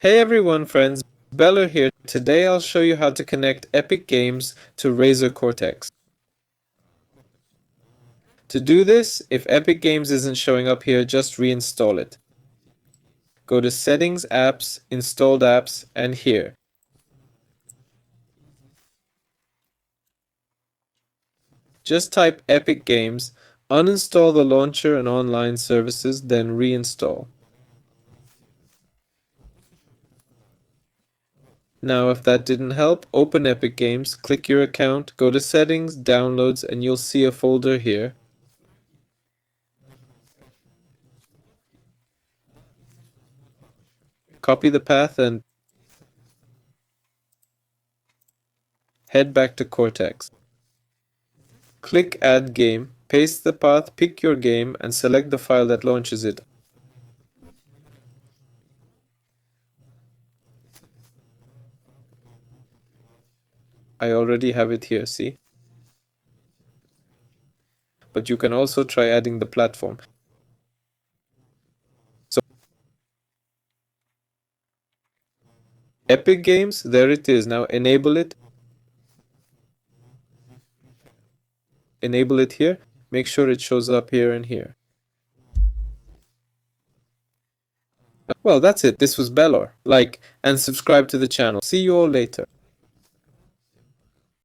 Hey everyone friends, Beller here. Today I'll show you how to connect Epic Games to Razer Cortex. To do this, if Epic Games isn't showing up here, just reinstall it. Go to Settings, Apps, Installed Apps, and here. Just type Epic Games, uninstall the launcher and online services, then reinstall. Now if that didn't help, open Epic Games, click your account, go to Settings, Downloads, and you'll see a folder here. Copy the path and head back to Cortex. Click Add Game, paste the path, pick your game, and select the file that launches it. I already have it here, see? But you can also try adding the platform. So, Epic Games, there it is. Now enable it. Enable it here. Make sure it shows up here and here. Well, that's it. This was Belor. Like and subscribe to the channel. See you all later.